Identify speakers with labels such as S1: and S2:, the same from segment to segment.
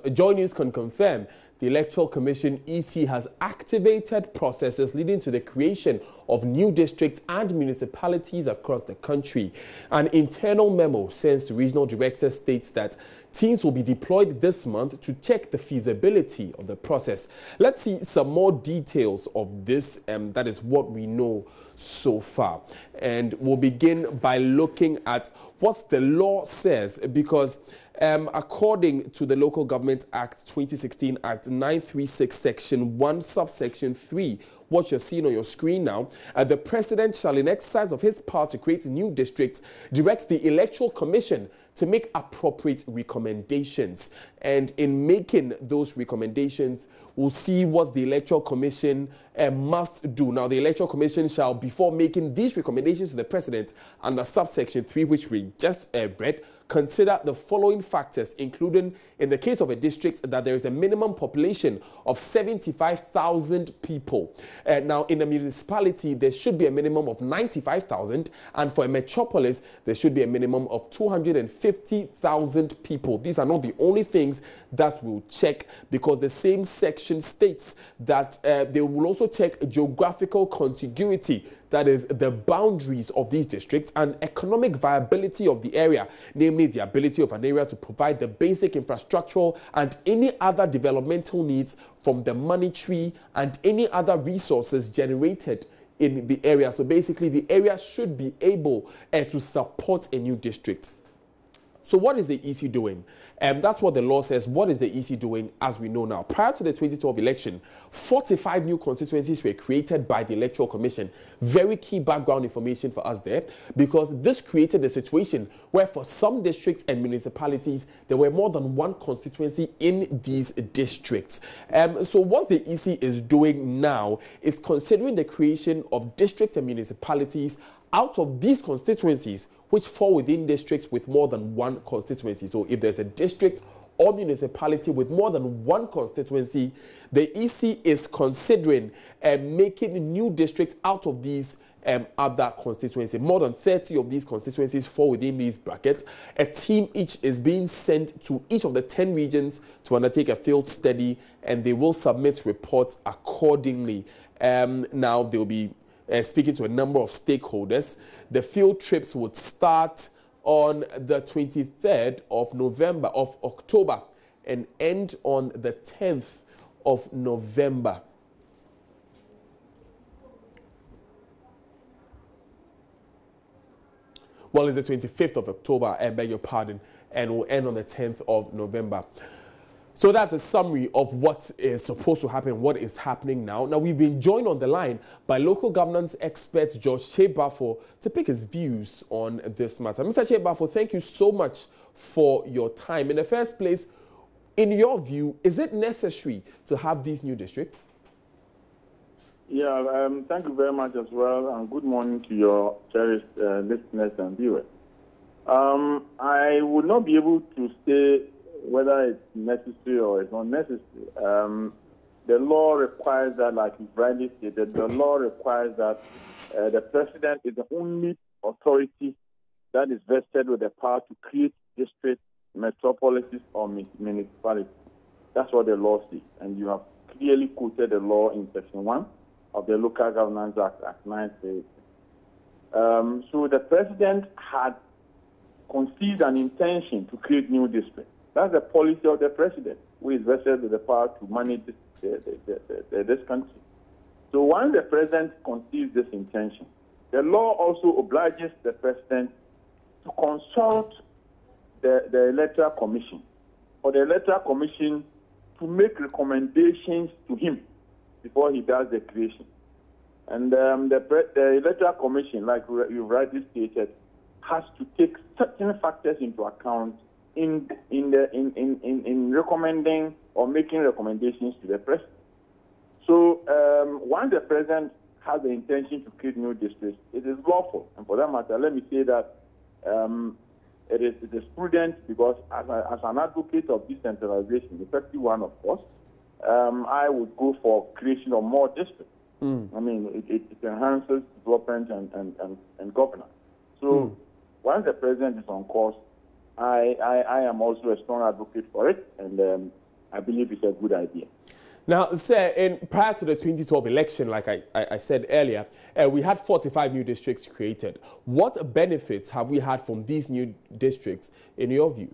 S1: Joy News can confirm the Electoral Commission (EC) has activated processes leading to the creation of new districts and municipalities across the country. An internal memo sent to regional directors states that teams will be deployed this month to check the feasibility of the process. Let's see some more details of this. That is what we know so far. And we'll begin by looking at what the law says, because according to the Local Government Act 2016 Act 936 Section 1 subsection 3, what you're seeing on your screen now, the President shall, in exercise of his power to create new districts, directs the Electoral Commission to make appropriate recommendations. And in making those recommendations, we'll see what the Electoral Commission must do. Now, the Electoral Commission shall, before making these recommendations to the President under subsection 3, which we just read, consider the following factors, including, in the case of a district, that there is a minimum population of 75,000 people. Now, in a municipality, there should be a minimum of 95,000, and for a metropolis, there should be a minimum of 250,000 people. These are not the only things that we'll check, because the same section states that they will also check geographical contiguity, that is the boundaries of these districts, and economic viability of the area, namely the ability of an area to provide the basic infrastructural and any other developmental needs from the monetary and any other resources generated in the area. So basically, the area should be able to support a new district. So what is the EC doing? That's what the law says. What is the EC doing as we know now? Prior to the 2012 election, 45 new constituencies were created by the Electoral Commission. Very key background information for us there, because this created a situation where for some districts and municipalities, there were more than one constituency in these districts. So what the EC is doing now is considering the creation of districts and municipalities out of these constituencies which fall within districts with more than one constituency. So if there's a district or municipality with more than one constituency, the EC is considering making new districts out of these other constituencies. More than 30 of these constituencies fall within these brackets. A team each is being sent to each of the 10 regions to undertake a field study, and they will submit reports accordingly. Now they'll be speaking to a number of stakeholders. The field trips would start on the 23rd of October and end on the 10th of November. Well, it's the 25th of October, I beg your pardon, and will end on the 10th of November. So that's a summary of what is supposed to happen, what is happening now. Now, we've been joined on the line by local governance expert George Shebafo to pick his views on this matter. Mr. Shebafo, thank you so much for your time. In the first place, in your view, is it necessary to have these new districts?
S2: Yeah, thank you very much as well, and good morning to your cherished listeners and viewers. I would not be able to say whether it's necessary or it's not necessary. The law requires that, like you've rightly stated, the law requires that the President is the only authority that is vested with the power to create districts, metropolises, or municipalities. That's what the law says. And you have clearly quoted the law in Section 1 of the Local Governance Act, Act 936. So the President had conceived an intention to create new districts. That's the policy of the President, who is vested with the power to manage this country. So once the President conceives this intention, the law also obliges the President to consult the Electoral Commission, or the Electoral Commission to make recommendations to him before he does the creation. And the Electoral Commission, like you rightly stated, has to take certain factors into account in recommending or making recommendations to the President. So once the President has the intention to create new districts, it is lawful. And for that matter, let me say that it is prudent, because as an advocate of decentralization, the effective one, of course, I would go for creation of more districts. I mean, it enhances development and governance. So once the President is on course, I am also a strong advocate for it, and I believe it's a good idea.
S1: Now, sir, prior to the 2012 election, like I said earlier, we had 45 new districts created. What benefits have we had from these new districts, in your view?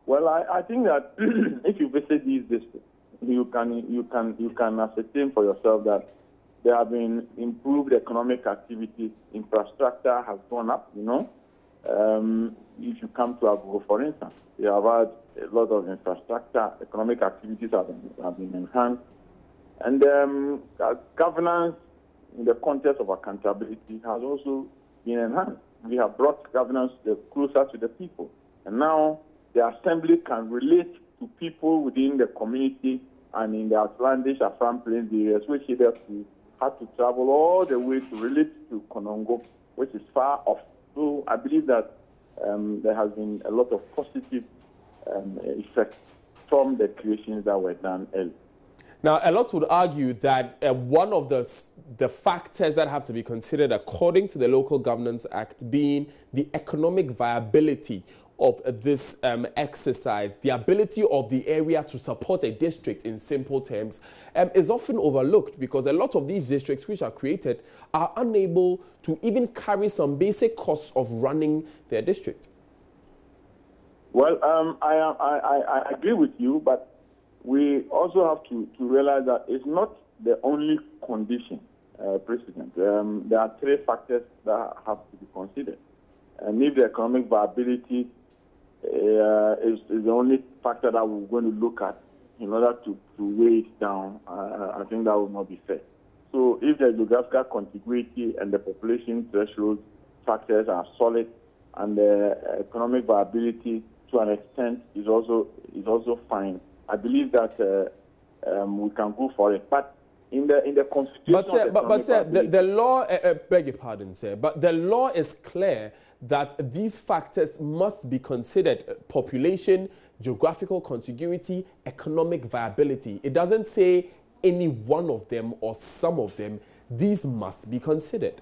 S2: Well, I think that if you visit these districts, you can ascertain for yourself that there have been improved economic activities. Infrastructure has gone up. If you come to Agogo, for instance, we have had a lot of infrastructure, economic activities have been enhanced, and governance in the context of accountability has also been enhanced. We have brought governance closer to the people, and now the assembly can relate to people within the community and in the outlandish Afram Plains areas, which hitherto had to travel all the way to relate to Konongo, which is far off. So I believe that there has been a lot of positive effects from the creations that were done early.
S1: Now, a lot would argue that one of the factors that have to be considered according to the Local Governance Act being the economic viability of this exercise, the ability of the area to support a district in simple terms, is often overlooked because a lot of these districts which are created are unable to even carry some basic costs of running their district.
S2: Well, I agree with you, but we also have to realize that it's not the only condition, President. There are three factors that have to be considered. And if the economic viability is the only factor that we're going to look at in order to weigh it down, I think that would not be fair. So if the geographical contiguity and the population threshold factors are solid, and the economic viability to an extent is also fine, I believe that we can go for it. But in the constitution,
S1: the law, beg your pardon, sir, but the law is clear that these factors must be considered: population, geographical contiguity, economic viability. It doesn't say any one of them or some of them. These must be considered.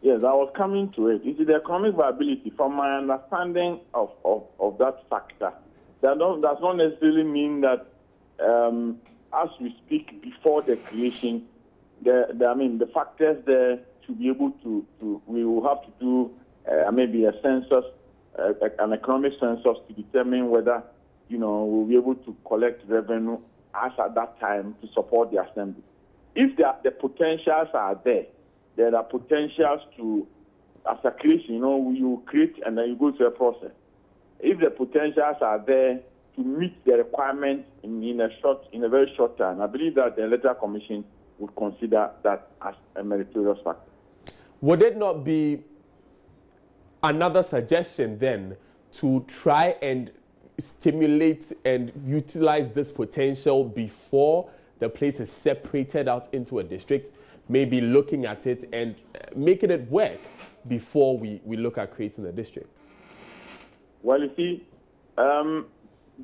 S2: Yes, I was coming to it. It is the economic viability. From my understanding of that factor, that does not necessarily mean that as we speak before the creation, the factors there to be able to we will have to do maybe a census, an economic census to determine whether we'll be able to collect revenue as at that time to support the assembly. If the potentials are there are potentials to, as a creation, you create and then you go through a process. If the potentials are there to meet the requirements in a very short time, I believe that the Electoral Commission would consider that as a meritorious factor.
S1: Would it not be another suggestion then to try and stimulate and utilize this potential before the place is separated out into a district? Maybe looking at it and making it work before we look at creating a district?
S2: Well, you see,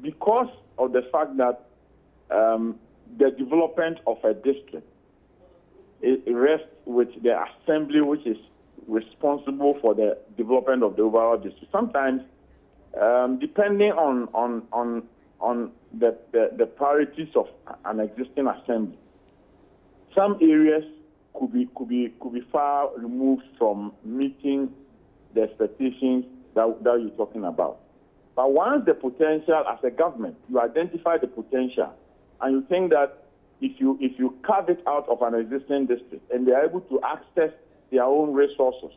S2: because of the fact that the development of a district it rests with the assembly, which is responsible for the development of the overall district. Sometimes, depending on the priorities of an existing assembly, some areas could be far removed from meeting the expectations that you're talking about. But once the potential, as a government, you identify the potential, and you think that if you carve it out of an existing district and they are able to access their own resources,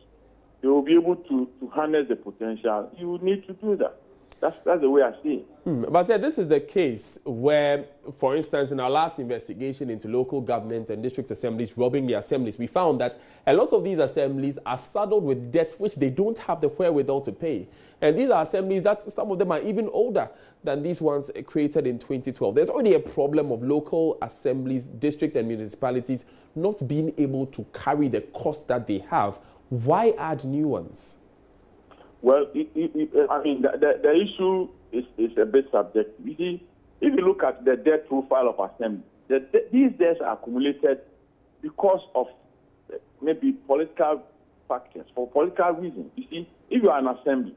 S2: they will be able to harness the potential. You would need to do that. That's the way I see it.
S1: But sir, this is the case where, for instance, in our last investigation into local government and district assemblies robbing the assemblies, we found that a lot of these assemblies are saddled with debts which they don't have the wherewithal to pay. And these are assemblies that some of them are even older than these ones created in 2012. There's already a problem of local assemblies, district and municipalities not being able to carry the cost that they have. Why add new ones?
S2: Well, the issue is a bit subjective. You see, if you look at the debt profile of assembly, these debts are accumulated because of maybe political factors, for political reasons. You see, if you are an assembly,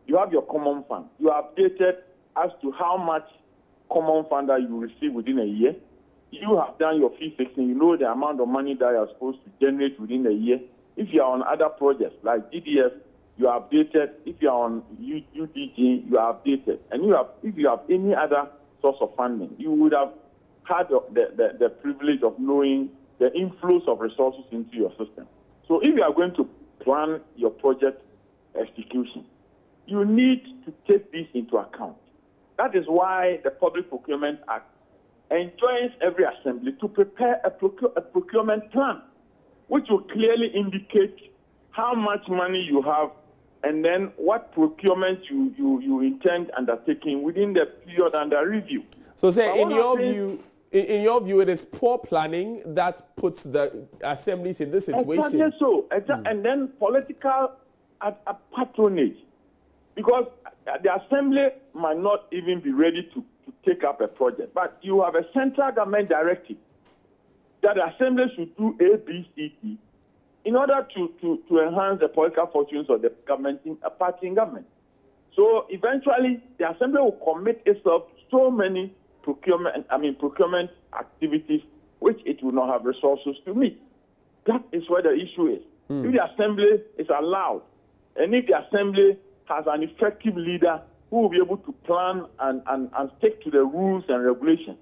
S2: you have your common fund. You are updated as to how much common fund that you receive within a year. You have done your fee fixing. You know the amount of money that you are supposed to generate within a year. If you are on other projects like GDF, you are updated. If you are on UDG, you are updated. And if you have any other source of funding, you would have had the privilege of knowing the inflows of resources into your system. So if you are going to plan your project execution, you need to take this into account. That is why the Public Procurement Act enjoins every assembly to prepare a procurement plan, which will clearly indicate how much money you have and then what procurement you intend undertaking within the period under review.
S1: So, say, in your view, it is poor planning that puts the assemblies in this situation.
S2: Exactly so. And then political patronage, because the assembly might not even be ready to take up a project, but you have a central government directive that the assembly should do A, B, C, D in order to enhance the political fortunes of the party in government. So eventually, the assembly will commit itself to so many procurement activities which it will not have resources to meet. That is where the issue is. If the assembly is allowed, and if the assembly has an effective leader who will be able to plan and stick to the rules and regulations,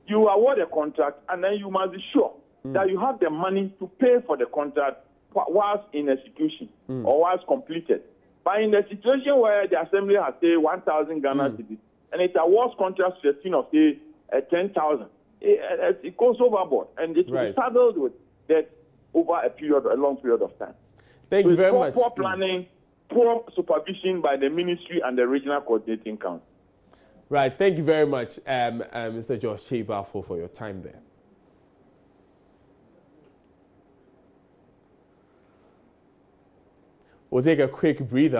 S2: you award a contract, and then you must be sure that you have the money to pay for the contract whilst in execution or whilst completed. But in the situation where the assembly has, say, 1,000 Ghana cedis, and it awards contracts to a tune of, say, 10,000, it goes overboard, and it will be saddled with debt over a long period of time.
S1: Thank you very much.
S2: Poor planning, poor supervision by the ministry and the regional coordinating council.
S1: Right. Thank you very much, Mr. Josh Sheba, for your time there. We'll take a quick breather.